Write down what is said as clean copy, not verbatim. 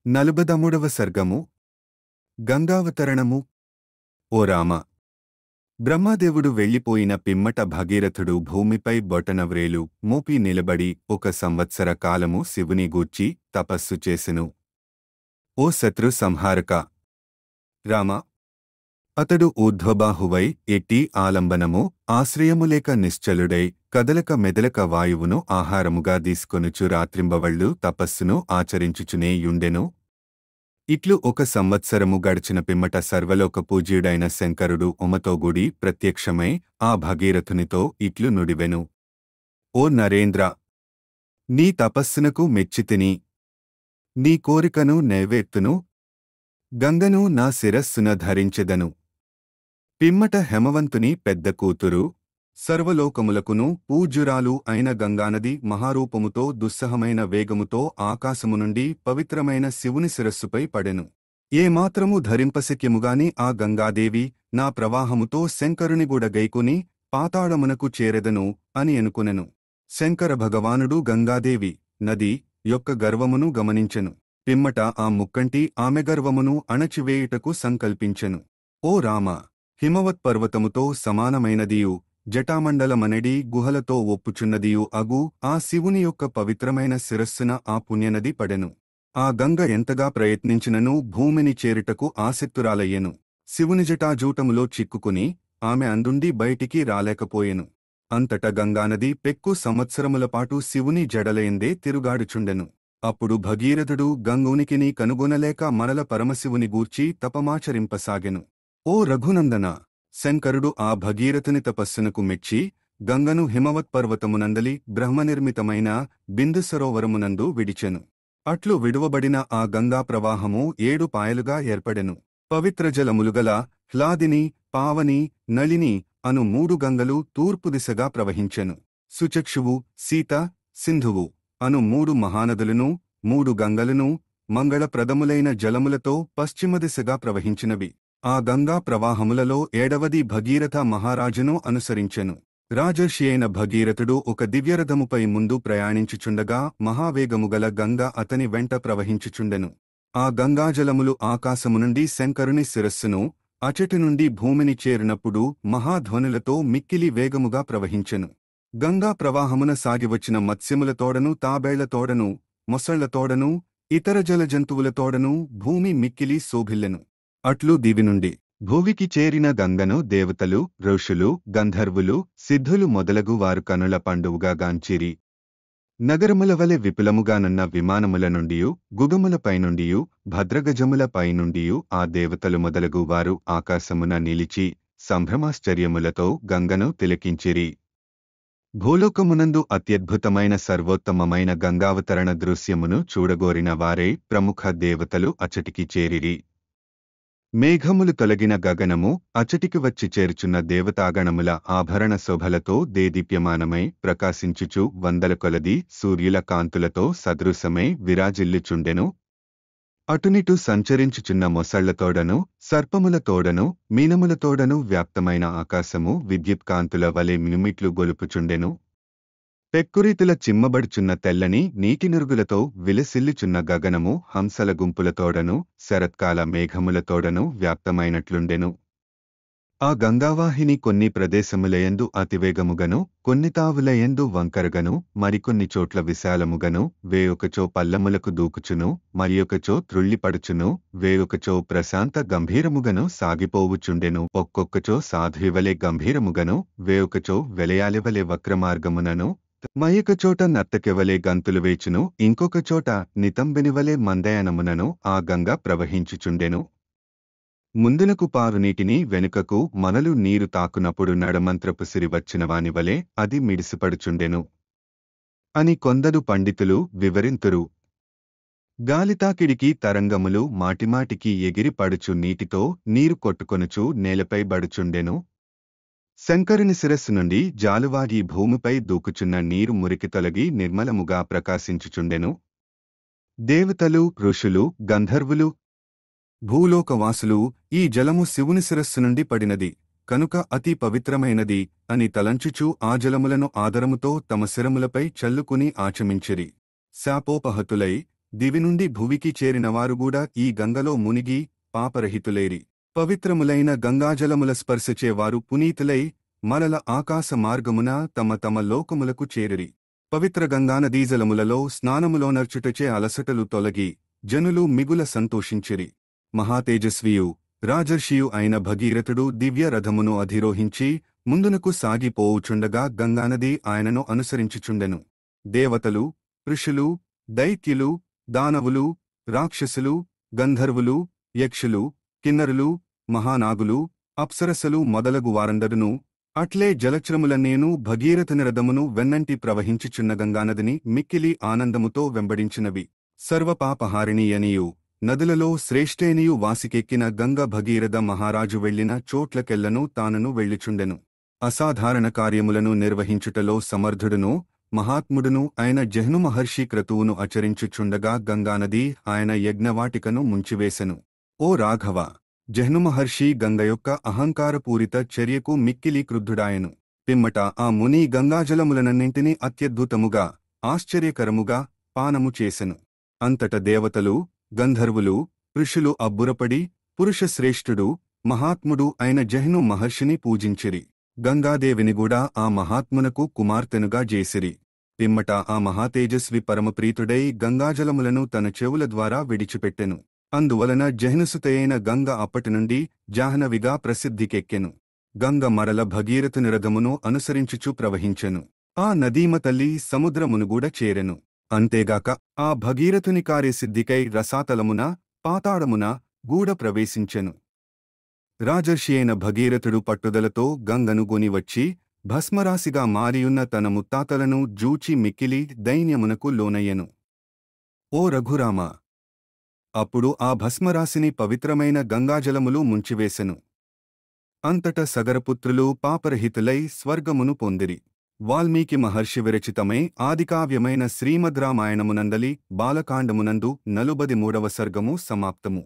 నలుబదమూడవ సర్గము గంగావతరణము. ఓ రామ! బ్రహ్మదేవుడు వెళ్ళిపోయిన పిమ్మట భగీరథుడు భూమిపై బొటనవ్రేలు మోపి నిలబడి 1 సంవత్సర కాలము శివుని గూర్చి తపస్సు చేసెను. ఓ శత్రు సంహారక! రామ! అతడు ఊర్ధ్వబాహువై ఎట్టి ఆలంబనము ఆశ్రయములేక నిశ్చలుడై కదలక మెదలక వాయువును ఆహారముగా దీసుకొనుచు రాత్రింబవళ్ళు తపస్సును ఆచరించుచునే యుండెను. ఇట్లు 1 సంవత్సరము గడిచిన పిమ్మట సర్వలోక పూజ్యుడైన శంకరుడు ఉమతోగూడి ప్రత్యక్షమై ఆ భగీరథునితో ఇట్లు నుడివెను. ఓ నరేంద్ర! నీ తపస్సునకు మెచ్చితిని. నీ కోరికను నెరవేర్తును. గంగను నా శిరస్సున ధరించెదను. పిమ్మట హేమవంతుని పెద్ద కూతురు సర్వలోకములకును పూజ్యురాలు అయిన గంగానది మహారూపముతో దుస్సహమైన వేగముతో ఆకాశము నుండి పవిత్రమైన శివుని శిరస్సుపై పడెను. ఏమాత్రము ధరింపశక్యముగాని ఆ గంగాదేవి నా ప్రవాహముతో శంకరునిగూడ గైకొని పాతాళమునకు చేరెదను అని అనుకొనెను. శంకర భగవానుడు గంగాదేవి నది యొక్క గర్వమును గమనించెను. పిమ్మట ఆ ముక్కంటి ఆమె గర్వమును అణచివేయుటకు సంకల్పించెను. ఓ రామ! హిమవత్పర్వతముతో సమానమైనదియు జటామండలమనడి గుహలతో ఒప్పుచున్నదియు అగు ఆ శివుని యొక్క పవిత్రమైన శిరస్సున ఆ పుణ్యనది పడెను. ఆ గంగ ఎంతగా ప్రయత్నించినను భూమిని చేరుటకు ఆసక్తురాలయ్యెను. శివుని జటాజూటములో చిక్కుకుని ఆమె అందుండి బయటికి రాలేకపోయెను. అంతట గంగానది పెక్కు సంవత్సరములపాటు శివుని జడలయందే తిరుగాడుచుండెను. అప్పుడు భగీరథుడు గంగునికిని కనుగొనలేక మరల పరమశివుని గూర్చి తపమాచరింపసాగెను. ఓ రఘునందన! శంకరుడు ఆ భగీరథుని తపస్సునకు మెచ్చి గంగను హిమవత్పర్వతమునందలి బ్రహ్మనిర్మితమైన బిందు సరోవరమునందు విడిచెను. అట్లు విడువబడిన ఆ గంగా ప్రవాహము 7 పాయలుగా ఏర్పడెను. పవిత్ర జలములుగల హ్లాదిని, పావని, నళిని అను 3 గంగలు తూర్పు దిశగా ప్రవహించెను. సుచక్షువు, సీత, సింధువు అను 3 మహానదులను 3 గంగలను మంగళప్రదములైన జలములతో పశ్చిమ దిశగా ప్రవహించినవి. ఆ గంగా ప్రవాహములలో 7వది భగీరథ మహారాజును అనుసరించెను. రాజర్షి అయిన భగీరథుడు ఒక దివ్యరథముపై ముందు ప్రయాణించుచుండగా మహావేగముగల గంగ అతని వెంట ప్రవహించుచుండెను. ఆ గంగాజలములు ఆకాశము నుండి శంకరుని శిరస్సును అచటి నుండి భూమిని చేరినప్పుడు మహాధ్వనులతో మిక్కిలి వేగముగా ప్రవహించెను. గంగా ప్రవాహమున సాగివచ్చిన మత్స్యములతోడను తాబేళ్లతోడను మొసళ్లతోడను ఇతర జలజంతువులతోడను భూమి మిక్కిలి శోభిల్లెను. అట్లు దివి నుండి భూమికి చేరిన గంగను దేవతలు, ఋషులు, గంధర్వులు, సిద్ధులు మొదలగు వారు కనుల పండువుగా గాంచిరి. నగరముల వలె విపులముగానున్న విమానముల నుండియు గుగములపైనుండియు భద్రగజములపైనుండియు ఆ దేవతలు మొదలగు వారు ఆకాశమున నిలిచి సంభ్రమాశ్చర్యములతో గంగను తిలకించిరి. భూలోకమునందు అత్యద్భుతమైన సర్వోత్తమమైన గంగావతరణ దృశ్యమును చూడగోరిన వారే ప్రముఖ దేవతలు అచటికి చేరిరి. మేఘములు తొలగిన గగనము అచటికి వచ్చి చేర్చున్న దేవతాగణముల ఆభరణ శోభలతో దేదీప్యమానమై ప్రకాశించుచు వందల కొలది సూర్యుల కాంతులతో సదృశమై విరాజిల్లుచుండెను. అటునిటు సంచరించుచున్న మొసళ్లతోడను సర్పములతోడను మీనములతోడను వ్యాప్తమైన ఆకాశము విద్యుత్కాంతుల వలె మిమిట్లు గొలుపుచుండెను. పెక్కురీతుల చిమ్మబడుచున్న తెల్లని నీటినురుగులతో విలసిల్లుచున్న గగనము హంసల గుంపులతోడను శరత్కాల మేఘములతోడను వ్యాప్తమైనట్లుండెను. ఆ గంగావాహిని కొన్ని ప్రదేశములయందు అతివేగముగను కొన్ని తావులయందు వంకరగను మరికొన్ని చోట్ల విశాలముగను వేయొకచో పల్లములకు దూకుచును మరియొకచో త్రుళ్ళిపడుచును వేయొకచో ప్రశాంత గంభీరముగను సాగిపోవుచుండెను. ఒక్కొక్కచో సాధ్వివలే గంభీరముగను వేయొకచో వెలయాలివలే వక్రమార్గమునను మయొకచోట నర్తకెవలే గంతులు వేచును ఇంకొకచోట నితంబెనివలే మందయానమునను ఆ గంగ ప్రవహించుచుండెను. ముందునకు పారు నీటిని వెనుకకు మనలు నీరు తాకునప్పుడు నడమంత్రపు సిరి వచ్చినవానివలే అది మిడిసిపడుచుండెను అని కొందరు పండితులు వివరింతురు. గాలితాకిడికి తరంగములు మాటిమాటికి ఎగిరి పడుచు నీటితో నీరు కొట్టుకొనుచు నేలపై బడుచుండెను. శంకరుని శిరస్సు నుండి జాలువారి భూమిపై దూకుచున్న నీరు మురికి తొలగి నిర్మలముగా ప్రకాశించుచుండెను. దేవతలు, ఋషులు, గంధర్వులు, భూలోకవాసులు ఈ జలము శివుని శిరస్సు నుండి పడినది కనుక అతి పవిత్రమైనది అని తలంచుచూ ఆ జలములను ఆదరముతో తమ శిరములపై చల్లుకుని ఆచమించిరి. శాపోపహతులై దివి నుండి భువికి చేరినవారుగూడా ఈ గంగలో మునిగి పాపరహితులేరి పవిత్రములైన గంగాజలముల స్పర్శచేవారు పునీతులై మరల ఆకాశ మార్గమున తమ తమ లోకములకు చేరిరి. పవిత్ర గంగానదీజలములలో స్నానములోనర్చుటచే అలసటలు తొలగి జనులు మిగుల సంతోషించిరి. మహాతేజస్వియు రాజర్షియు అయిన భగీరథుడు దివ్య రథమును అధిరోహించి ముందునకు సాగిపోవుచుండగా గంగానది ఆయనను అనుసరించుచుండెను. దేవతలు, ఋషులు, దైత్యులు, దానవులు, రాక్షసులు, గంధర్వులు, యక్షులు, కిన్నరులు, మహానాగులు, అప్సరసలు మొదలగు వారందరును అట్లే జలచరములన్నేను భగీరథుని రథమును వెన్నంటి ప్రవహించుచున్న గంగానదిని మిక్కిలి ఆనందముతో వెంబడించినవి. సర్వపాపహారిణీయనియు నదులలో శ్రేష్ఠేనియు వాసికెక్కిన గంగ భగీరథ మహారాజు వెళ్లిన చోట్లకెల్లను తానును వెళ్ళుచుండెను. అసాధారణ కార్యములను నిర్వహించుటలో సమర్థుడును మహాత్ముడును అయిన జహ్ను మహర్షి క్రతువును ఆచరించుచుండగా గంగానది ఆయన యజ్ఞవాటికను ముంచివేశెను. ఓ రాఘవ! జహ్ను మహర్షి గంగ యొక్క అహంకారపూరిత చర్యకు మిక్కిలి క్రుద్ధుడాయెను. పిమ్మట ఆ ముని గంగాజలములనన్నింటినీ అత్యద్భుతముగా ఆశ్చర్యకరముగా పానము చేసెను. అంతట దేవతలు, గంధర్వులు, ఋషులు అబ్బురపడి పురుషశ్రేష్ఠుడు మహాత్ముడు అయిన జహ్ను మహర్షిని పూజించిరి. గంగాదేవినిగూడా ఆ మహాత్మునకు కుమార్తెనుగా జేసిరి. పిమ్మట ఆ మహాతేజస్వి పరమప్రీతుడై గంగాజలములను తన చెవుల ద్వారా విడిచిపెట్టెను. అందువలన జహ్నుసుతయైన గంగ అప్పటినుండి జాహ్నవిగా ప్రసిద్ధికెక్కెను. గంగ మరల భగీరథుని రథమును అనుసరించుచు ప్రవహించెను. ఆ నదీమ తల్లి సముద్రమునుగూడ చేరెను. అంతేగాక ఆ భగీరథుని కార్యసిద్ధికై రసాతలమున పాతాళమున గూడ ప్రవేశించెను. రాజర్షి అయిన భగీరథుడు పట్టుదలతో గంగను గొనివచ్చి భస్మరాశిగా మారియున్న తన ముత్తాతలను జూచి మిక్కిలి దైన్యమునకు లోనయ్యెను. ఓ రఘురామ! అప్పుడు ఆ భస్మరాశిని పవిత్రమైన గంగాజలములు ముంచివేశెను. అంతట సగరపుత్రులు పాపరహితులై స్వర్గమును పొందిరి. వాల్మీకి మహర్షి విరచితమై ఆదికావ్యమైన శ్రీమద్రామాయణమునందలి బాలకాండమునందు 43వ సర్గము సమాప్తము.